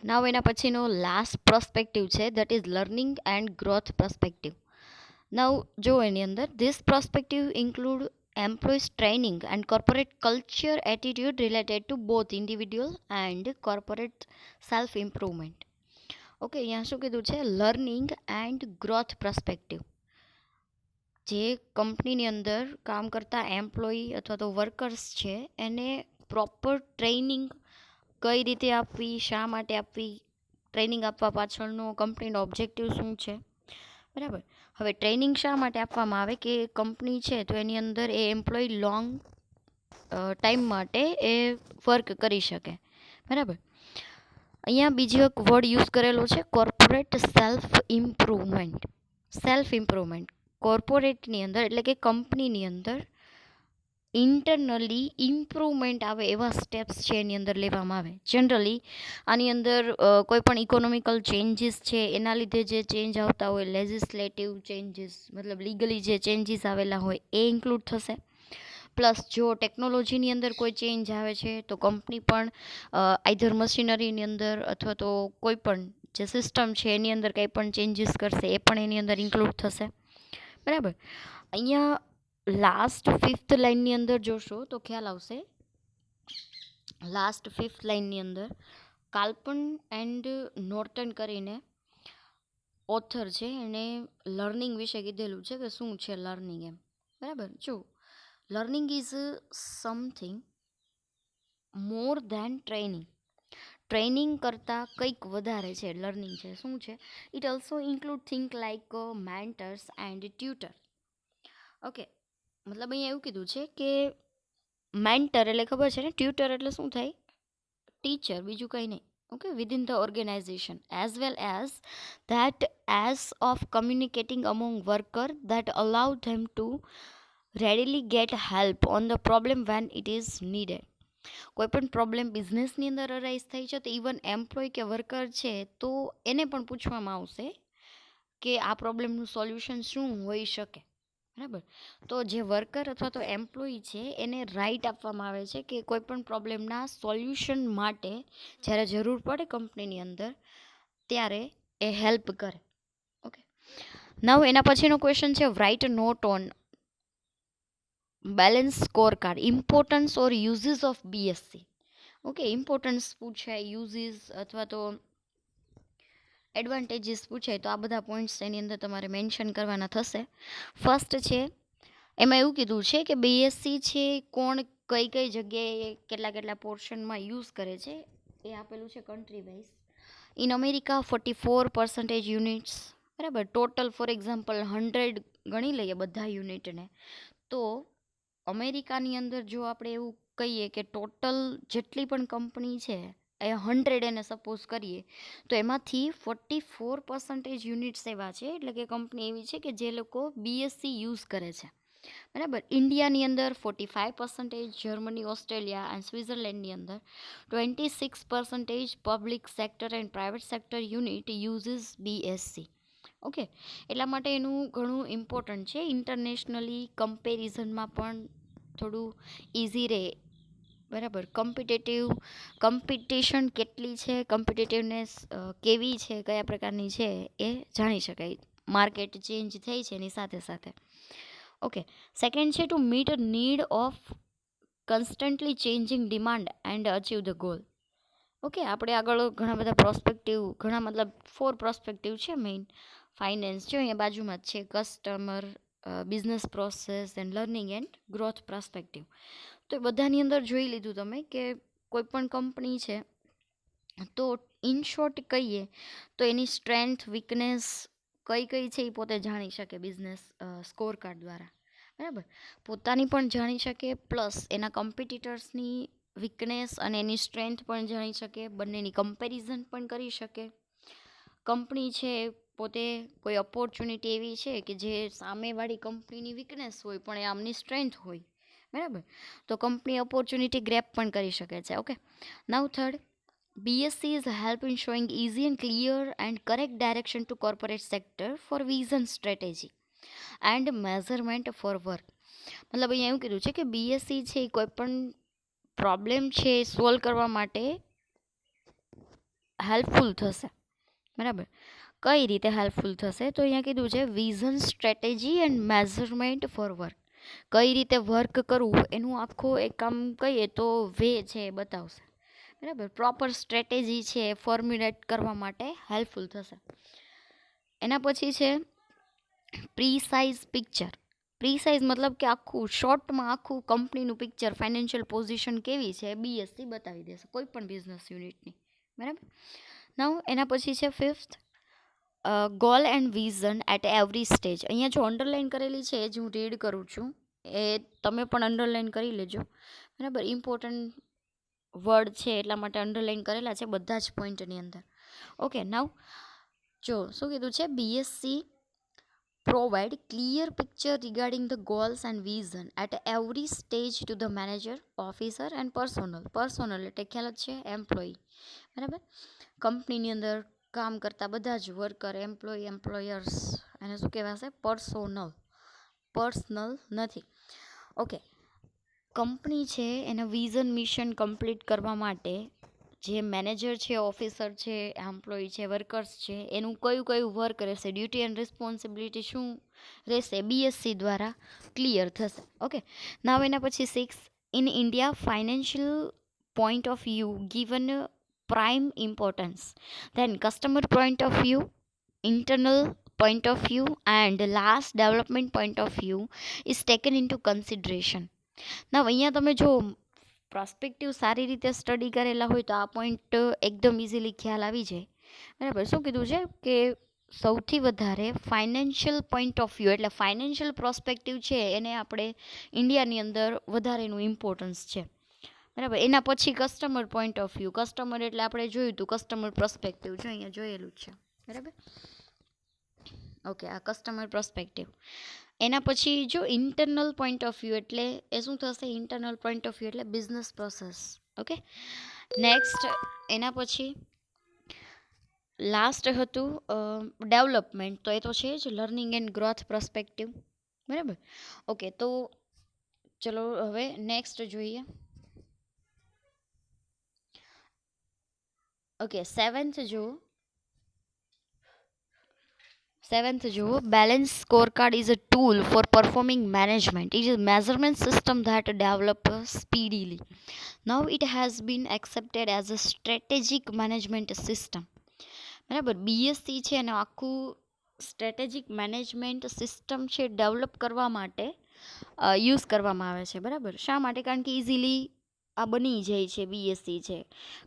નાવ એના પછીનો last perspective છે, that is learning and growth perspective. Now જો એની અંદર this perspective include employees training and corporate culture attitude related to both individual and corporate self improvement. Okay, અહીંયા શું કીધું છે? Learning and growth perspective. જે કંપનીની અંદર કામ કરતા એમ્પ્લોયી અથવા તો વર્કર્સ છે એને પ્રોપર ટ્રેનિંગ કઈ રીતે આપવી, શા માટે આપવી, ટ્રેનિંગ આપવા પાછળનો કંપનીનો ઓબ્જેક્ટિવ શું છે, બરાબર. હવે ટ્રેનિંગ શા માટે આપવામાં આવે કે કંપની છે તો એની અંદર એ એમ્પ્લોય લોંગ ટાઈમ માટે એ વર્ક કરી શકે, બરાબર. અહીંયા બીજો એક વર્ડ યુઝ કરેલો છે, corporate self improvement. Self improvement કોર્પોરેટની અંદર એટલે કે કંપનીની અંદર ઇન્ટરનલી ઇમ્પ્રુવમેન્ટ આવે એવા સ્ટેપ્સ છે એની અંદર લેવામાં આવે. જનરલી આની અંદર કોઈ પણ ઇકોનોમિકલ ચેન્જીસ છે એના લીધે જે ચેન્જ આવતા હોય, લેજિસ્લેટિવ ચેન્જીસ મતલબ લીગલી જે ચેન્જીસ આવેલા હોય એ ઇન્ક્લુડ થશે. પ્લસ જો ટેકનોલોજીની અંદર કોઈ ચેન્જ આવે છે તો કંપની પણ આઈધર મશીનરીની અંદર અથવા તો કોઈ પણ જે સિસ્ટમ છે એની અંદર કંઈ પણ ચેન્જીસ કરશે એ પણ એની અંદર ઇન્ક્લુડ થશે, બરાબર. અહીંયા લાસ્ટ ફિફ્થ લાઇનની અંદર જોશો તો ખ્યાલ આવશે. લાસ્ટ ફિફ્થ લાઇનની અંદર કાર્પન એન્ડ નોર્ટન કરીને ઓથર છે એને લર્નિંગ વિશે કીધેલું છે કે શું છે લર્નિંગ એમ, બરાબર. જો learning is something more than training. Training કરતાં કંઈક વધારે છે લર્નિંગ છે. શું છે? It also include think like mentors and tutor. Okay, મતલબ અહીંયા એવું કીધું છે કે મેન્ટર એટલે ખબર છે ને, ટ્યુટર એટલે શું થાય? ટીચર, બીજું કંઈ નહીં. Okay, within the organisation as well as that as of communicating among worker that allow them to readily get help on the problem when it is needed. કોઈ પણ પ્રોબ્લેમ બિઝનેસની અંદર અરાઇઝ થઈ છે તો ઇવન એમ્પ્લોય કે worker છે તો એને પણ પૂછવામાં આવશે કે આ પ્રોબ્લેમનું સોલ્યુશન શું હોઈ શકે, બરાબર. તો જે વર્કર અથવા તો એમ્પ્લોય છે એને રાઇટ આપવામાં આવે છે કે કોઈ પણ પ્રોબ્લેમના સોલ્યુશન માટે જ્યારે જરૂર પડે કંપનીની અંદર ત્યારે એ હેલ્પ કરે. ઓકે, નવ એના પછીનો ક્વેશ્ચન છે write not on balance score card, importance or uses of BSC. Okay, importance પૂછાય, યુઝીસ અથવા તો એડવાન્ટેજીસ પૂછાય તો આ બધા પોઈન્ટ્સ એની અંદર તમારે મેન્શન કરવાના થશે. ફર્સ્ટ છે એમાં એવું કીધું છે કે બીએસસી છે કોણ કઈ કઈ જગ્યાએ કેટલા કેટલા પોર્શનમાં યુઝ કરે છે એ આપેલું છે country wise. In America 44% units, બરાબર. ટોટલ ફોર એક્ઝામ્પલ 100 ગણી લઈએ બધા યુનિટને તો અમેરિકાની અંદર જો આપણે એવું કહીએ કે ટોટલ જેટલી પણ કંપની છે એ 100 એને સપોઝ કરીએ તો એમાંથી 44% યુનિટ્સ એવા છે એટલે કે કંપની એવી છે કે જે લોકો બીએસસી યુઝ કરે છે, બરાબર. ઇન્ડિયાની અંદર 45%, જર્મની, ઓસ્ટ્રેલિયા એન્ડ સ્વિટ્ઝરલેન્ડની અંદર 26% public sector and private sector unit uses BSc. Okay, એટલા માટે એનું ઘણું ઇમ્પોર્ટન્ટ છે. ઇન્ટરનેશનલી કમ્પેરિઝનમાં પણ થોડું ઇઝી રહે, બરાબર. કોમ્પિટિશન કેટલી છે, કોમ્પિટિટિવનેસ કેવી છે, કયા પ્રકારની છે એ જાણી શકાય. માર્કેટ ચેન્જ થઈ છે એની સાથે સાથે. ઓકે, સેકન્ડ છે to meet need of constantly changing demand and achieve the goal. Okay, આપણે આગળ ઘણા બધા પ્રોસ્પેક્ટિવ, ઘણા મતલબ 4 પ્રોસ્પેક્ટિવ છે મેઇન. ફાઇનાન્સ જો અહીંયા બાજુમાં જ છે, customer, business process and learning and growth prospective. તો એ બધાની અંદર જોઈ લીધું તમે કે કોઈ પણ કંપની છે તો ઇન શોર્ટ કહીએ તો એની સ્ટ્રેન્થ, વીકનેસ કઈ કઈ છે એ પોતે જાણી શકે બિઝનેસ સ્કોર કાર્ડ દ્વારા, બરાબર. પોતાની પણ જાણી શકે પ્લસ એના કોમ્પિટિટર્સની વીકનેસ અને એની સ્ટ્રેન્થ પણ જાણી શકે, બંનેની કમ્પેરિઝન પણ કરી શકે. કંપની છે પોતે કોઈ ઓપોર્ચ્યુનિટી એવી છે કે જે સામેવાળી કંપનીની વીકનેસ હોય પણ એ આમની સ્ટ્રેન્થ હોય, બરાબર. તો કંપની ઓપોર્ચ્યુનિટી ગ્રેપ પણ કરી શકે છે. Okay, now third, BSc is help in showing easy and clear and correct direction to corporate sector for vision strategy and measurement for work. મતલબ અહીંયા એવું કીધું છે કે બીએસસી છે એ કોઈ પણ પ્રોબ્લેમ છે સોલ્વ કરવા માટે હેલ્પફુલ થશે, બરાબર. કઈ રીતે હેલ્પફુલ થશે તો અહીંયા કીધું છે vision, strategy and measurement for work. કઈ રીતે વર્ક કરવું એનું આખું એક આમ કહીએ તો વે છે એ બતાવશે, બરાબર. પ્રોપર સ્ટ્રેટેજી છે એ ફોર્મ્યુલેટ કરવા માટે હેલ્પફુલ થશે. એના પછી છે પ્રીસાઇઝ પિક્ચર. પ્રીસાઇઝ મતલબ કે આખું શોર્ટમાં આખું કંપનીનું પિક્ચર, ફાઇનાન્શિયલ પોઝિશન કેવી છે બીએસસી બતાવી દેશે કોઈ પણ બિઝનેસ યુનિટની, બરાબર. નાઉ એના પછી છે fifth, goal and vision at every stage. અહીંયા જો અંડરલાઇન કરેલી છે એ જ હું રીડ કરું છું, એ તમે પણ અંડરલાઇન કરી લેજો, બરાબર. ઇમ્પોર્ટન્ટ વર્ડ છે એટલા માટે અંડરલાઇન કરેલા છે બધા જ પોઈન્ટની અંદર. ઓકે, નાઉ જો શું કીધું છે, BSc provide clear picture regarding the goals and vision at every stage to the manager, officer and personnel એટલે ખ્યાલ જ છે એમ્પ્લોયી, બરાબર. કંપનીની અંદર કામ કરતા બધા જ વર્કર, એમ્પ્લોયર્સ, એને શું કહેવાશે, પર્સનલ નથી. ઓકે, કંપની છે એના વિઝન મિશન કમ્પ્લીટ કરવા માટે જે મેનેજર છે, ઓફિસર છે, એમ્પ્લોયી છે, વર્કર્સ છે, એનું કયું કયું વર્ક રહેશે, ડ્યુટી એન્ડ રિસ્પોન્સિબિલિટી શું રહેશે, બીએસસી દ્વારા ક્લિયર થશે. ઓકે, નાવ એના પછી 6, in India financial point of view given prime importance, then customer point of view, internal point of view and last development point of view is taken into consideration. now અહીંયા તમે જો prospective સારી રીતે study કરેલા હોય તો આ point એકદમ ઇઝીલી ખ્યાલ આવી જાય, બરાબર. શું કીધું છે કે સૌથી વધારે ફાઇનાન્શિયલ પોઈન્ટ ઓફ વ્યૂ એટલે ફાઇનાન્શિયલ પ્રોસ્પેક્ટિવ છે એને આપણે ઇન્ડિયાની અંદર વધારેનું ઇમ્પોર્ટન્સ છે, બરાબર. એના પછી customer point of view, customer એટલે આપણે જોયું હતું કસ્ટમર પ્રોસ્પેક્ટિવ, જો અહીંયા જોયેલું જ છે, બરાબર. ઓકે, આ કસ્ટમર પ્રોસ્પેક્ટિવ. એના પછી જો ઇન્ટરનલ પોઈન્ટ ઓફ વ્યૂ એટલે એ શું થશે, ઇન્ટરનલ પોઈન્ટ ઓફ વ્યૂ એટલે બિઝનેસ પ્રોસેસ. ઓકે, નેક્સ્ટ એના પછી લાસ્ટ હતું ડેવલપમેન્ટ, તો એ તો છે જ લર્નિંગ એન્ડ ગ્રોથ પ્રોસ્પેક્ટિવ, બરાબર. ઓકે, તો ચલો હવે નેક્સ્ટ જોઈએ. ઓકે, સેવન્થ જુઓ, balance score card is a tool for performing management. It is measurement system that develop speedily. Now it has been accepted as a strategic management system, બરાબર. BSC છે અને આખું strategic management system છે develop કરવા માટે use કરવામાં આવે છે, બરાબર. શા માટે? કારણ કે ઇઝીલી આ બની જાય છે. બીએસસી છે,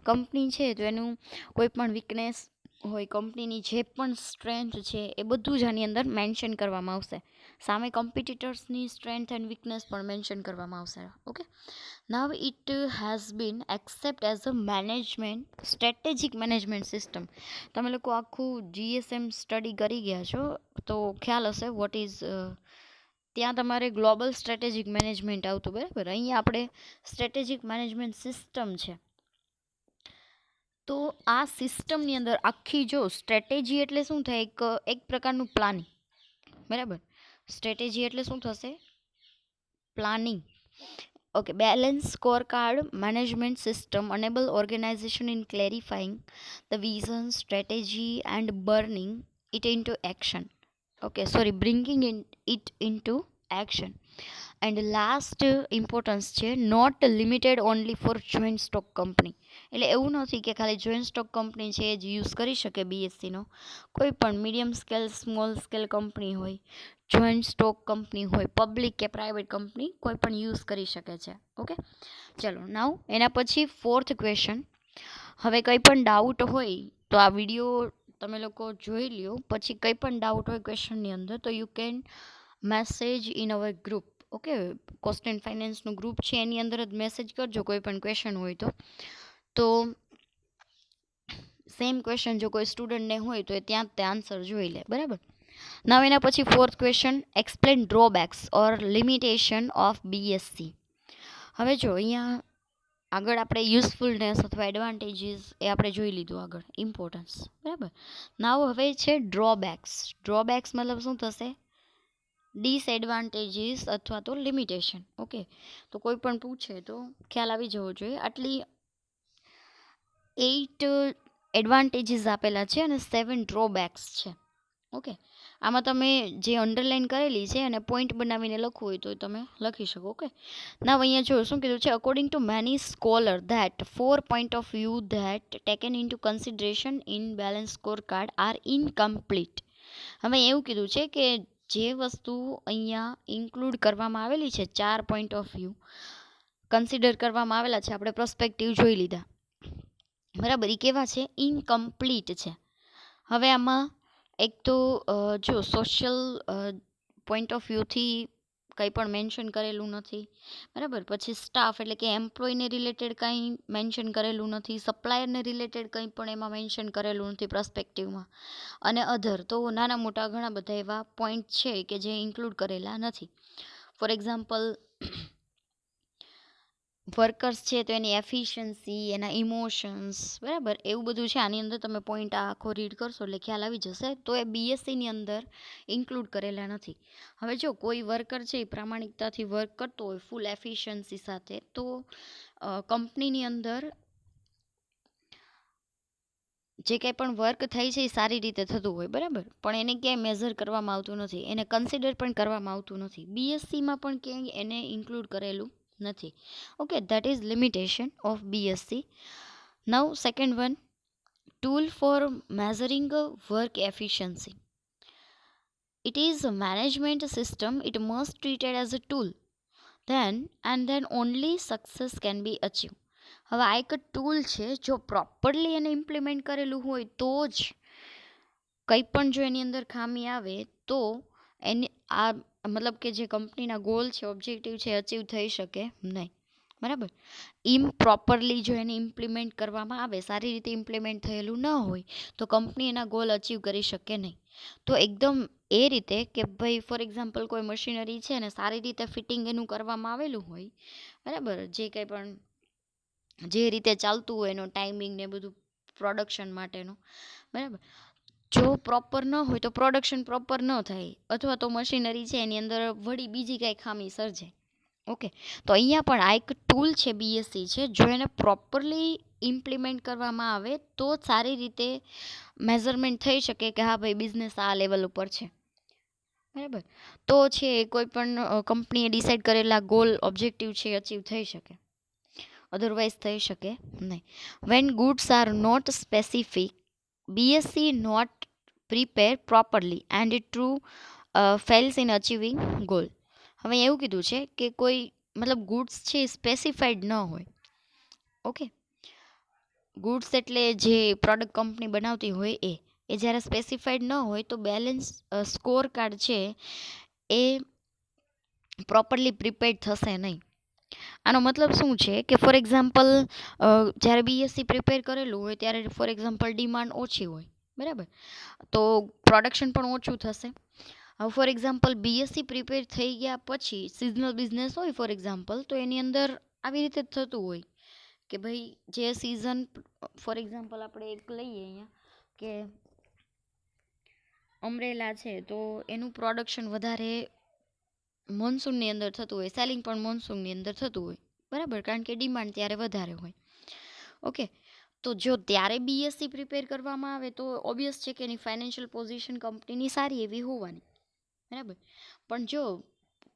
કંપની છે તો એનું કોઈ પણ વીકનેસ હોય, કંપનીની જે પણ સ્ટ્રેન્થ છે એ બધું જ આની અંદર મેન્શન કરવામાં આવશે. સામે કોમ્પિટિટર્સની સ્ટ્રેન્થ એન્ડ વીકનેસ પણ મેન્શન કરવામાં આવશે. Okay, now it has bin accept as a management strategic management system. તમે લોકો આખું જીએસએમ સ્ટડી કરી ગયા છો તો ખ્યાલ હશે વોટ ઇઝ, ત્યાં તમારે ગ્લોબલ સ્ટ્રેટેજિક મેનેજમેન્ટ આવતું, બરાબર. અહીંયા આપણે સ્ટ્રેટેજિક મેનેજમેન્ટ સિસ્ટમ છે. તો આ સિસ્ટમની અંદર આખી જો સ્ટ્રેટેજી એટલે શું થાય, એક પ્રકારનું પ્લાનિંગ, બરાબર. સ્ટ્રેટેજી એટલે શું થશે, planning. Okay, balance score card management system enable organization in clarifying the vision, strategy and burning it into action. Okay, sorry, bringing it into action. And last importance છે not limited only for joint stock company. એટલે એવું નથી કે ખાલી joint stock company છે એ જ use કરી શકે બીએસસીનો. કોઈ પણ medium scale, small scale company હોય, જોઈન્ટ સ્ટોક કંપની હોય, પબ્લિક કે પ્રાઇવેટ કંપની કોઈ પણ યુઝ કરી શકે છે. ઓકે, ચલો નાવ એના પછી ફોર્થ ક્વેશ્ચન. હવે કંઈ પણ ડાઉટ હોય તો આ વિડીયો તમે લોકો જોઈ લ્યો, પછી કંઈ પણ ડાઉટ હોય ક્વેશ્ચનની અંદર તો you can message in our group. Okay, cost and ફાઇનાન્સનું ગ્રુપ છે એની અંદર જ મેસેજ કરજો કોઈ પણ ક્વેશ્ચન હોય તો સેમ ક્વેશ્ચન જો કોઈ સ્ટુડન્ટને હોય તો એ ત્યાં તે આન્સર જોઈ લે, બરાબર. નાવ એના પછી fourth question, explain drawbacks or limitation of BSc. હવે જો અહીંયા આગળ આપણે યુઝફુલનેસ અથવા એડવાન્ટેજીસ એ આપણે જોઈ લીધું આગળ, ઇમ્પોર્ટન્સ, બરાબર. નાવ હવે છે ડ્રોબેક્સ. ડ્રોબેક્સ મતલબ શું થશે, ડિસએડવાન્ટેજીસ અથવા તો લિમિટેશન. ઓકે, તો કોઈ પણ પૂછે તો ખ્યાલ આવી જવો જોઈએ. આટલી 8 એડવાન્ટેજીસ આપેલા છે અને 7 ડ્રોબેક્સ છે. ઓકે, આમાં તમે જે અંડરલાઇન કરેલી છે અને પોઈન્ટ બનાવીને લખવું હોય તો તમે લખી શકો. ઓકે, ના અહીંયા જો શું કીધું છે, according to many scholar that 4 point of view that taken into consideration in balance score card are incomplete. હવે એવું કીધું છે કે જે વસ્તુ અહીંયા ઇન્ક્લુડ કરવામાં આવેલી છે, 4 પોઈન્ટ ઓફ વ્યૂ કન્સિડર કરવામાં આવેલા છે, આપણે પ્રોસ્પેક્ટિવ જોઈ લીધા, બરાબર, એ કેવા છે, ઇનકમ્પ્લીટ છે. હવે આમાં એક તો જો સોશિયલ પોઈન્ટ ઓફ વ્યૂથી કંઈ પણ મેન્શન કરેલું નથી, બરાબર. પછી સ્ટાફ એટલે કે એમ્પ્લોયને રિલેટેડ કંઈ મેન્શન કરેલું નથી, સપ્લાયરને રિલેટેડ કંઈ પણ એમાં મેન્શન કરેલું નથી પ્રોસ્પેક્ટિવમાં, અને અધર તો નાના મોટા ઘણા બધા એવા પોઈન્ટ છે કે જે ઇન્ક્લુડ કરેલા નથી. ફોર એક્ઝામ્પલ, વર્કર્સ છે તો એની એફિશિયન્સી, એના ઇમોશન્સ, બરાબર, એવું બધું છે. આની અંદર તમે પોઈન્ટ આખો રીડ કરશો એટલે ખ્યાલ આવી જશે. તો એ બીએસસીની અંદર ઇન્ક્લુડ કરેલા નથી. હવે જો કોઈ વર્કર છે એ પ્રામાણિકતાથી વર્ક કરતો હોય ફૂલ એફિશિયન્સી સાથે, તો કંપનીની અંદર જે કંઈ પણ વર્ક થાય છે એ સારી રીતે થતું હોય, બરાબર, પણ એને ક્યાંય મેઝર કરવામાં આવતું નથી, એને કન્સિડર પણ કરવામાં આવતું નથી. બીએસસીમાં પણ ક્યાંય એને ઇન્ક્લુડ કરેલું નથી. Okay, that is limitation of BSc. Now second one, tool for measuring work efficiency. It is a management system, it must treated as a tool, then only success can be achieved. હવે આ એક tool છે, જો properly એને implement કરેલું હોય તો જ કંઈ પણ જો એની અંદર ખામી આવે તો એની આ મતલબ કે જે કંપનીના ગોલ છે, ઓબ્જેક્ટિવ છે, અચીવ થઈ શકે નહીં, બરાબર. ઇમ્પ્રોપરલી જો એને ઇમ્પ્લિમેન્ટ કરવામાં આવે, સારી રીતે ઇમ્પ્લિમેન્ટ થયેલું ન હોય તો કંપની એના ગોલ અચીવ કરી શકે નહીં. તો એકદમ એ રીતે કે ભાઈ ફોર એક્ઝામ્પલ કોઈ મશીનરી છે ને સારી રીતે ફિટિંગ એનું કરવામાં આવેલું હોય, બરાબર, જે કંઈ પણ જે રીતે ચાલતું હોય એનો ટાઈમિંગ ને બધું પ્રોડક્શન માટેનું, બરાબર, જો પ્રોપર ન હોય તો પ્રોડક્શન પ્રોપર ન થાય, અથવા તો મશીનરી છે એની અંદર વળી બીજી કાંઈ ખામી સર્જાય. ઓકે, તો અહીંયા પણ આ એક ટૂલ છે, બીએસસી છે, જો એને પ્રોપરલી ઇમ્પ્લિમેન્ટ કરવામાં આવે તો સારી રીતે મેઝરમેન્ટ થઈ શકે કે હા ભાઈ બિઝનેસ આ લેવલ ઉપર છે, બરાબર, તો છે કોઈ પણ કંપનીએ ડિસાઇડ કરેલા ગોલ ઓબ્જેક્ટિવ છે અચીવ થઈ શકે, અધરવાઇઝ થઈ શકે નહીં. When goods are not specific, BSC not prepare properly and true fails in achieving goal. હવે એવું કીધું છે કે કોઈ મતલબ ગુડ્સ છે એ સ્પેસિફાઈડ ન હોય. ઓકે, ગુડ્સ એટલે જે પ્રોડક્ટ કંપની બનાવતી હોય એ જ્યારે સ્પેસિફાઈડ ન હોય તો બેલેન્સ સ્કોર કાર્ડ છે એ પ્રોપરલી પ્રિપેર્ડ થશે નહીં. આનો મતલબ શું છે કે ફોર એક્ઝામ્પલ જ્યારે બીએસસી પ્રિપેર કરેલું હોય ત્યારે ફોર એક્ઝામ્પલ ડિમાન્ડ ઓછી હોય, બરાબર, તો પ્રોડક્શન પણ ઓછું થશે. હવે ફોર એક્ઝામ્પલ બીએસસી પ્રિપેર થઈ ગયા પછી સિઝનલ બિઝનેસ હોય ફોર એક્ઝામ્પલ, તો એની અંદર આવી રીતે જ થતું હોય કે ભાઈ જે સિઝન, ફોર એક્ઝામ્પલ આપણે એક લઈએ અહીંયા કે અમરેલા છે, તો એનું પ્રોડક્શન વધારે મોન્સૂનની અંદર થતું હોય, સેલિંગ પણ મોન્સૂનની અંદર થતું હોય, બરાબર, કારણ કે ડિમાન્ડ ત્યારે વધારે હોય. ઓકે, તો જો ત્યારે બીએસસી પ્રિપેર કરવામાં આવે તો ઓબ્વિયસ છે કે એની ફાઇનાન્શિયલ પોઝિશન કંપનીની સારી એવી હોવાની, બરાબર. પણ જો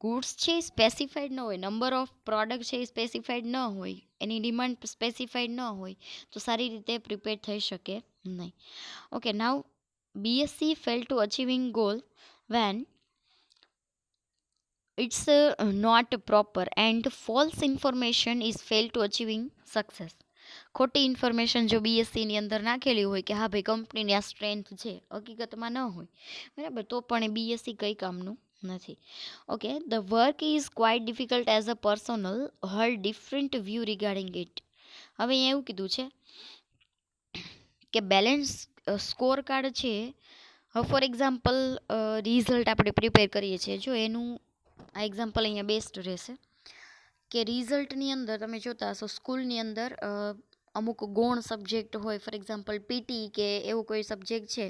ગુડ્સ છે એ સ્પેસિફાઈડ ન હોય, નંબર ઓફ પ્રોડક્ટ છે એ સ્પેસિફાઈડ ન હોય, એની ડિમાન્ડ સ્પેસિફાઈડ ન હોય તો સારી રીતે પ્રિપેર થઈ શકે નહીં. Okay, now BSC fail to achieving goal when it's not proper and false information is fail to achieving success. ખોટી ઇન્ફોર્મેશન જો બીએસસીની અંદર નાખેલી હોય કે હા ભાઈ કંપનીની આ સ્ટ્રેન્થ છે, હકીકતમાં ન હોય, બરાબર, તો પણ એ બીએસસી કંઈ કામનું નથી. Okay, the work is quite difficult as a personal hold different view regarding it. હવે અહીંયા એવું કીધું છે કે બેલેન્સ સ્કોર કાર્ડ છે. હવે ફોર એક્ઝામ્પલ રિઝલ્ટ આપણે પ્રિપેર કરીએ છીએ, જો એનું આ એક્ઝામ્પલ અહીંયા બેસ્ટ રહેશે કે રિઝલ્ટની અંદર તમે જોતા હશો સ્કૂલની અંદર અમુક ગૌણ સબ્જેક્ટ હોય, ફોર એક્ઝામ્પલ પીટી કે એવું કોઈ સબ્જેક્ટ છે,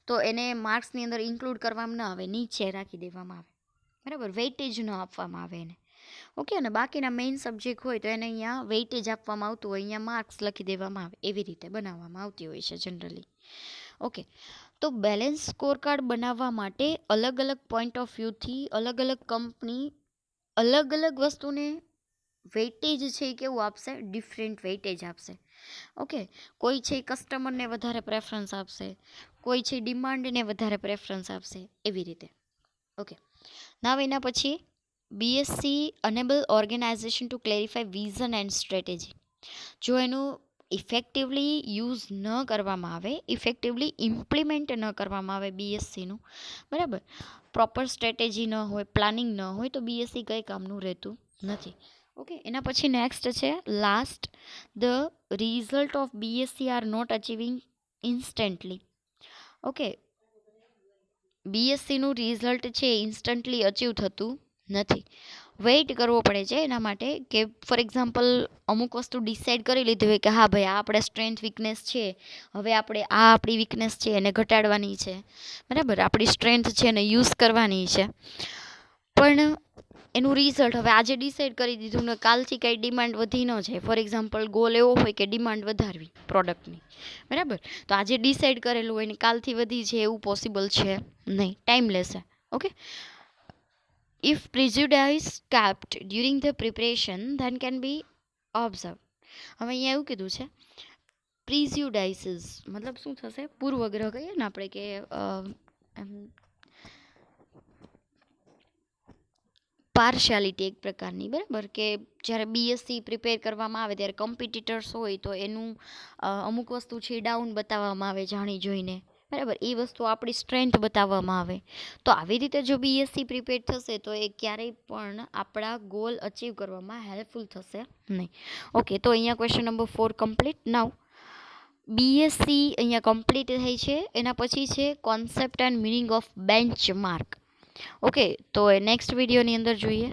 તો એને માર્ક્સની અંદર ઇન્ક્લુડ કરવામાં ન આવે, નીચે રાખી દેવામાં આવે, બરાબર, વેઇટેજ ન આપવામાં આવે એને. ઓકે, અને બાકીના મેઇન સબ્જેક્ટ હોય તો એને અહીંયા વેઇટેજ આપવામાં આવતું હોય, અહીંયા માર્ક્સ લખી દેવામાં આવે, એવી રીતે બનાવવામાં આવતી હોય છે જનરલી. ઓકે, તો બેલેન્સ સ્કોર કાર્ડ બનાવવા માટે અલગ અલગ પોઈન્ટ ઓફ વ્યૂથી અલગ અલગ કંપની અલગ અલગ વસ્તુને વેઇટેજ છે એ કેવું આપશે, ડિફરન્ટ વેઇટેજ આપશે. ઓકે, કોઈ છે કસ્ટમરને વધારે પ્રેફરન્સ આપશે, કોઈ છે ડિમાન્ડને વધારે પ્રેફરન્સ આપશે, એવી રીતે. ઓકે, નાવ એના પછી BSC enable organization to clarify vision and strategy. જો એનું ઇફેક્ટિવલી યુઝ ન કરવામાં આવે, ઇફેક્ટિવલી ઇમ્પ્લિમેન્ટ ન કરવામાં આવે બીએસસીનું, બરાબર, પ્રોપર સ્ટ્રેટેજી ન હોય, પ્લાનિંગ ન હોય, તો બીએસસી કંઈ કામનું રહેતું નથી. ઓકે, એના પછી નેક્સ્ટ છે last, the result of BSC are not achieving instantly. Okay, બીએસસીનું રિઝલ્ટ છે ઇન્સ્ટન્ટલી અચીવ થતું નથી, વેઇટ કરવો પડે છે એના માટે. કે ફોર એક્ઝામ્પલ અમુક વસ્તુ ડિસાઇડ કરી લીધી હોય કે હા ભાઈ આ આપણે સ્ટ્રેન્થ વીકનેસ છે, હવે આપણે આ આપણી વીકનેસ છે એને ઘટાડવાની છે, બરાબર, આપણી સ્ટ્રેન્થ છે એને યુઝ કરવાની છે, પણ એનું રિઝલ્ટ હવે આજે ડિસાઇડ કરી દીધું ને કાલથી કંઈ ડિમાન્ડ વધી ન જાય. ફોર એક્ઝામ્પલ ગોલ એવો હોય કે ડિમાન્ડ વધારવી પ્રોડક્ટની, બરાબર, તો આજે ડિસાઇડ કરેલું હોય ને કાલથી વધી છે એવું પોસિબલ છે નહીં, ટાઈમ લેશે. Okay, if prejudice kept during the preparation then can be observed. હવે અહીંયા એવું કીધું છે પ્રિજ્યુડાઇસીસ મતલબ શું થશે, પૂર્વગ્રહ કહીએ ને આપણે કે પાર્શિયાલિટી એક પ્રકારની, બરાબર, કે જ્યારે બીએસસી પ્રિપેર કરવામાં આવે ત્યારે કોમ્પિટિટર્સ હોય તો એનું અમુક વસ્તુ છે ડાઉન બતાવવામાં આવે જાણી જોઈને, બરાબર, એ વસ્તુ આપણી સ્ટ્રેન્થ બતાવવામાં આવે. તો આવી રીતે જો બીએસસી પ્રિપેર થશે તો એ ક્યારેય પણ આપણા ગોલ અચીવ કરવામાં હેલ્પફુલ થશે નહીં. ઓકે, તો અહીંયા ક્વેશ્ચન નંબર 4 કમ્પ્લીટ. નાવ બીએસસી અહીંયા કમ્પ્લીટ થઈ છે. એના પછી છે concept and meaning of bench mark. Okay, તો નેક્સ્ટ વિડીયોની અંદર જોઈએ.